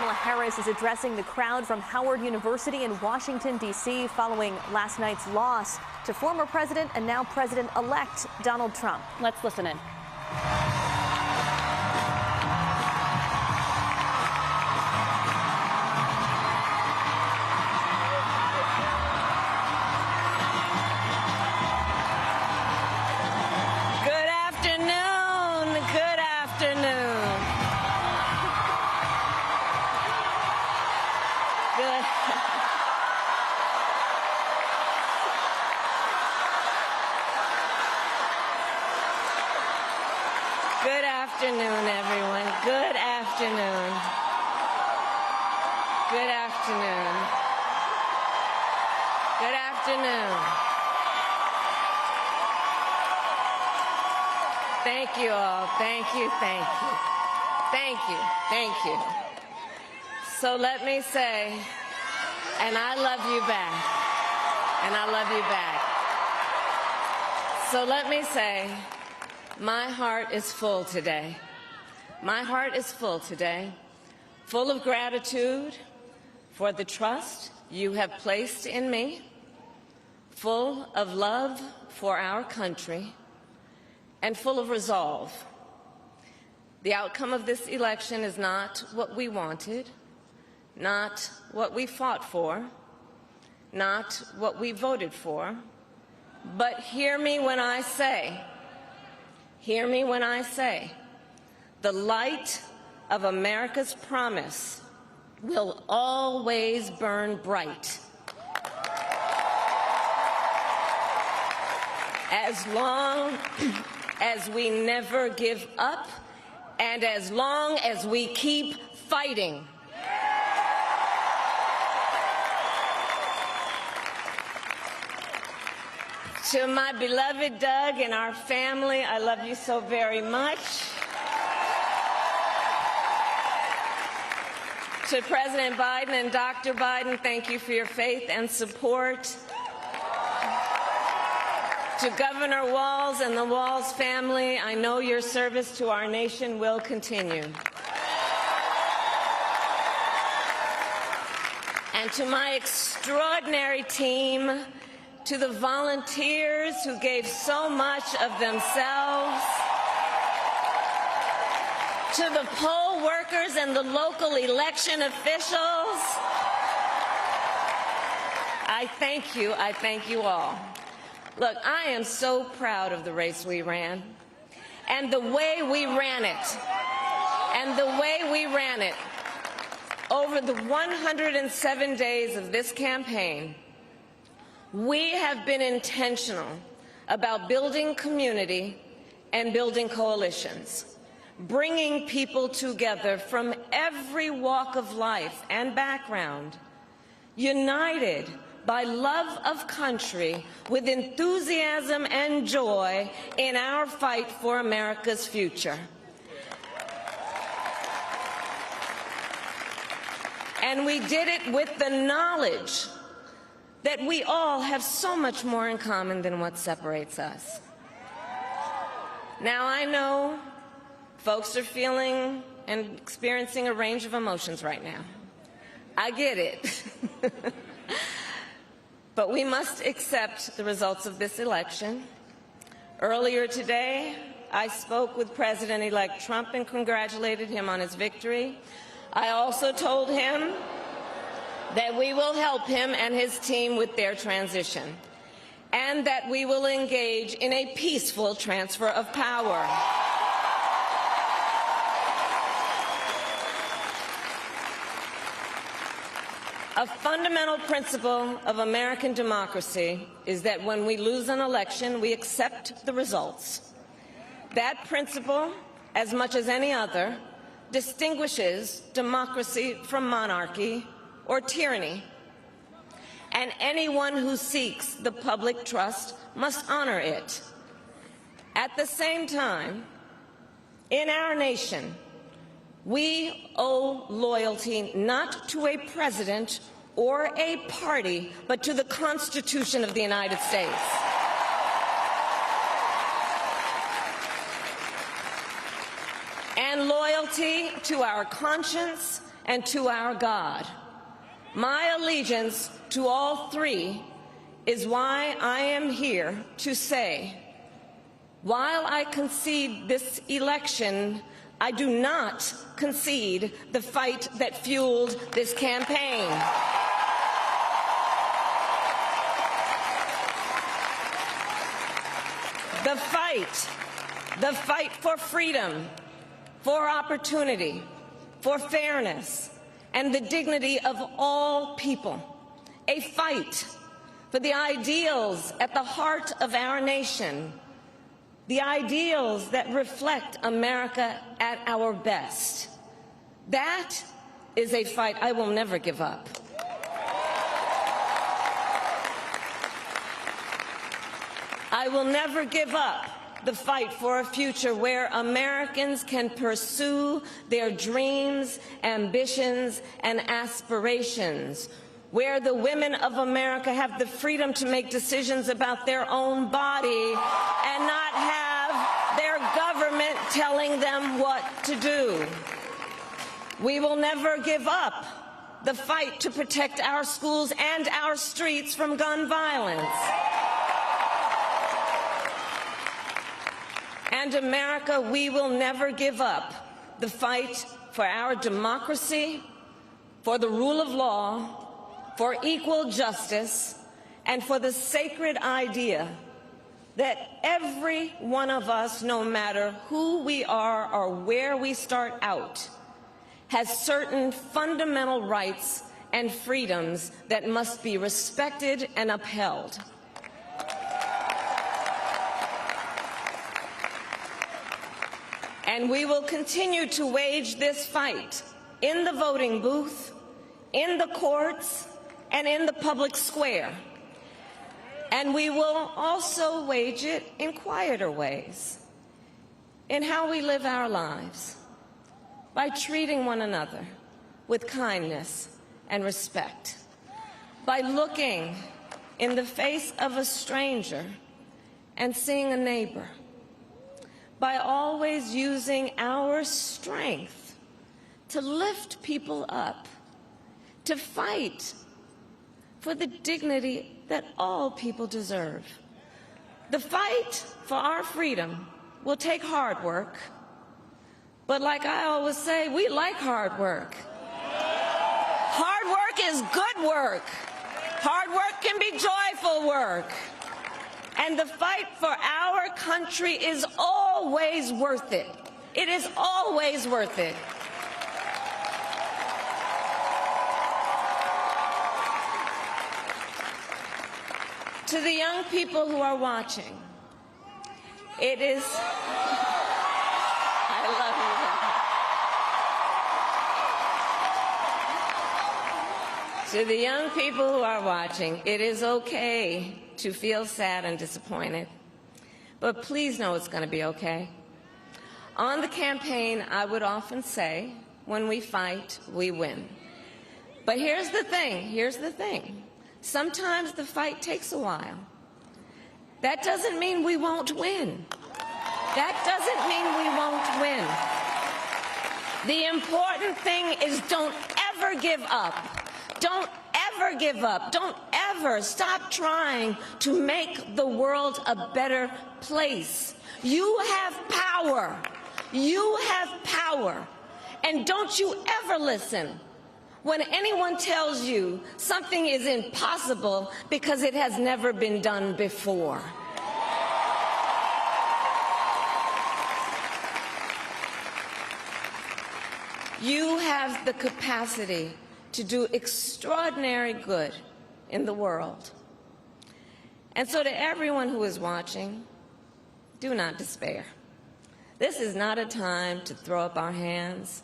Kamala Harris is addressing the crowd from Howard University in Washington, D.C. following last night's loss to former President and now President-elect Donald Trump. Let's listen in. Good afternoon, everyone. Good afternoon. Good afternoon. Good afternoon. Thank you all. Thank you, thank you. Thank you, thank you. So let me say, and I love you back. And I love you back. So let me say, my heart is full today. My heart is full today, full of gratitude for the trust you have placed in me, full of love for our country, and full of resolve. The outcome of this election is not what we wanted, not what we fought for, not what we voted for, but hear me when I say, the light of America's promise will always burn bright. As long as we never give up and as long as we keep fighting. To my beloved Doug and our family, I love you so very much. To President Biden and Dr. Biden, thank you for your faith and support. To Governor Walz and the Walz family, I know your service to our nation will continue. And to my extraordinary team, to the volunteers who gave so much of themselves, to the poll workers and the local election officials, I thank you all. Look, I am so proud of the race we ran, and the way we ran it, over the 107 days of this campaign. We have been intentional about building community and building coalitions, bringing people together from every walk of life and background, united by love of country with enthusiasm and joy in our fight for America's future. And we did it with the knowledge that we all have so much more in common than what separates us. Now, I know folks are feeling and experiencing a range of emotions right now. I get it. But we must accept the results of this election. Earlier today, I spoke with President-elect Trump and congratulated him on his victory. I also told him that we will help him and his team with their transition, and that we will engage in a peaceful transfer of power. A fundamental principle of American democracy is that when we lose an election, we accept the results. That principle, as much as any other, distinguishes democracy from monarchy or tyranny, and anyone who seeks the public trust must honor it. At the same time, in our nation, we owe loyalty not to a president or a party, but to the Constitution of the United States. And loyalty to our conscience and to our God. My allegiance to all three is why I am here to say, while I concede this election, I do not concede the fight that fueled this campaign. The fight for freedom, for opportunity, for fairness, and the dignity of all people. A fight for the ideals at the heart of our nation, the ideals that reflect America at our best. That is a fight I will never give up. I will never give up the fight for a future where Americans can pursue their dreams, ambitions, and aspirations, where the women of America have the freedom to make decisions about their own body and not have their government telling them what to do. We will never give up the fight to protect our schools and our streets from gun violence. And America, we will never give up the fight for our democracy, for the rule of law, for equal justice, and for the sacred idea that every one of us, no matter who we are or where we start out, has certain fundamental rights and freedoms that must be respected and upheld. And we will continue to wage this fight in the voting booth, in the courts, and in the public square. And we will also wage it in quieter ways, in how we live our lives, by treating one another with kindness and respect, by looking in the face of a stranger and seeing a neighbor, by always using our strength to lift people up, to fight for the dignity that all people deserve. The fight for our freedom will take hard work, but like I always say, we like hard work. Hard work is good work. Hard work can be joyful work. And the fight for our country is always worth it. It is always worth it. To the young people who are watching, it is... I love you. To the young people who are watching, it is okay to feel sad and disappointed, but please know it's going to be okay. On the campaign, I would often say, when we fight, we win. But here's the thing. Sometimes the fight takes a while. That doesn't mean we won't win. That doesn't mean we won't win. The important thing is don't ever give up. Don't ever give up. Don't ever stop trying to make the world a better place. You have power. You have power. And don't you ever listen when anyone tells you something is impossible because it has never been done before. You have the capacity to do extraordinary good in the world. And so to everyone who is watching, do not despair. This is not a time to throw up our hands.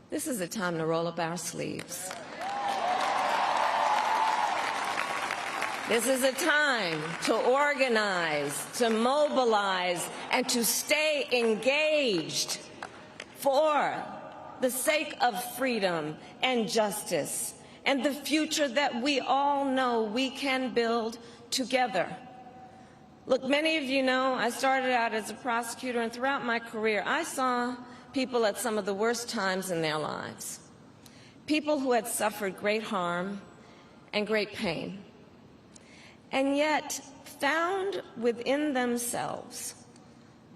This is a time to roll up our sleeves. This is a time to organize, to mobilize, and to stay engaged for the sake of freedom and justice and the future that we all know we can build together. Look, many of you know I started out as a prosecutor, and throughout my career I saw people at some of the worst times in their lives. people who had suffered great harm and great pain, and yet found within themselves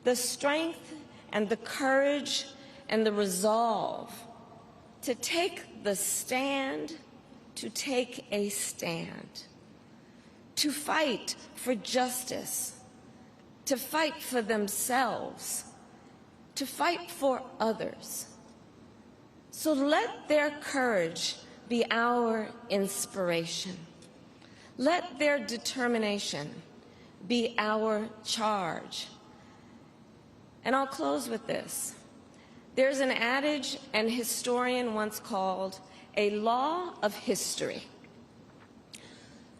the strength and the courage and the resolve to take the stand, to take a stand, to fight for justice, to fight for themselves, to fight for others. So let their courage be our inspiration. Let their determination be our charge. And I'll close with this. There's an adage an historian once called a law of history,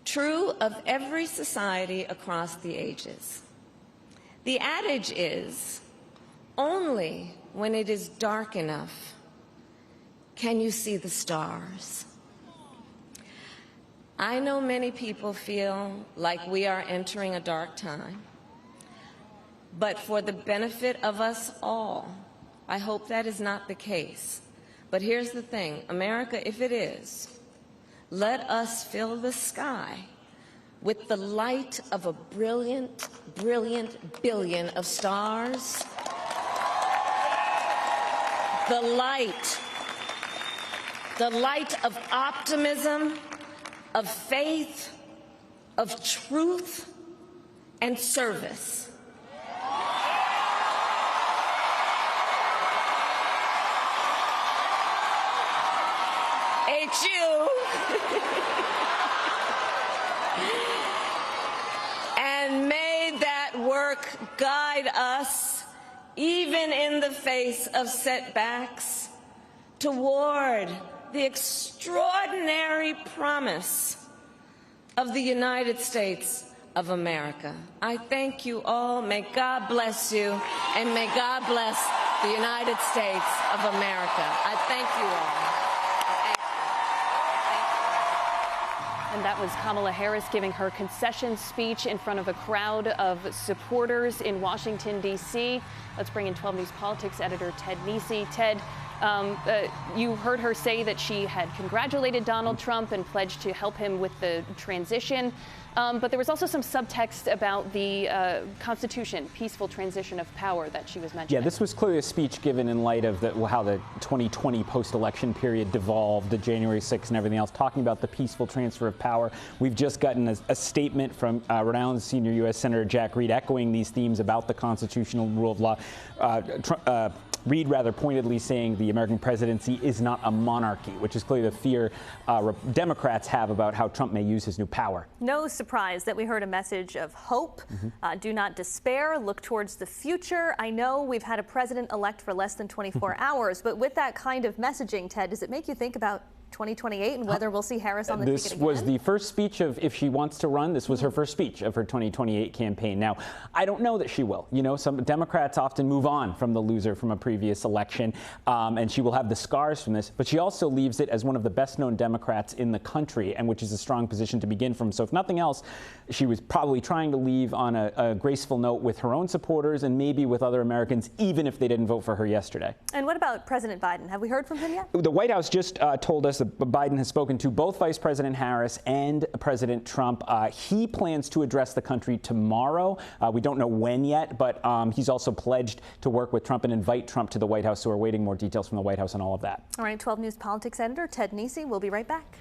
true of every society across the ages. The adage is, only when it is dark enough can you see the stars. I know many people feel like we are entering a dark time, but for the benefit of us all, I hope that is not the case. But here's the thing, America, if it is, let us fill the sky with the light of a brilliant, brilliant billion of stars. The light of optimism, of faith, of truth, and service. It's you. And may that work guide us, even in the face of setbacks, toward the extraordinary promise of the United States of America. I thank you all. May God bless you, and may God bless the United States of America. I thank you all. And that was Kamala Harris giving her concession speech in front of a crowd of supporters in Washington, D.C. Let's bring in 12 News Politics editor Ted Nesi. Ted, you heard her say that she had congratulated Donald Trump and pledged to help him with the transition. But there was also some subtext about the Constitution, peaceful transition of power that she was mentioning. Yeah, this was clearly a speech given in light of how the 2020 post-election period devolved, the January 6th and everything else, talking about the peaceful transfer of power. We've just gotten a statement from renowned senior U.S. Senator Jack Reed echoing these themes about the constitutional rule of law. Reed rather pointedly saying the American presidency is not a monarchy, which is clearly the fear Democrats have about how Trump may use his new power. No surprise that we heard a message of hope. Do not despair. Look towards the future. I know we've had a president-elect for less than 24 hours, but with that kind of messaging, Ted, does it make you think about 2028 and whether we'll see Harris on the ticket again? This was the first speech of, if she wants to run, this was her first speech of her 2028 campaign. Now, I don't know that she will. You know, some Democrats often move on from the loser from a previous election, and she will have the scars from this, but she also leaves it as one of the best-known Democrats in the country, and which is a strong position to begin from. So if nothing else, she was probably trying to leave on a graceful note with her own supporters and maybe with other Americans, even if they didn't vote for her yesterday. And what about President Biden? Have we heard from him yet? The White House just told us that Biden has spoken to both Vice President Harris and President Trump. He plans to address the country tomorrow. We don't know when yet, but he's also pledged to work with Trump and invite Trump to the White House. So we're waiting more details from the White House on all of that. All right, 12 News Politics editor Ted Nesi. We'll be right back.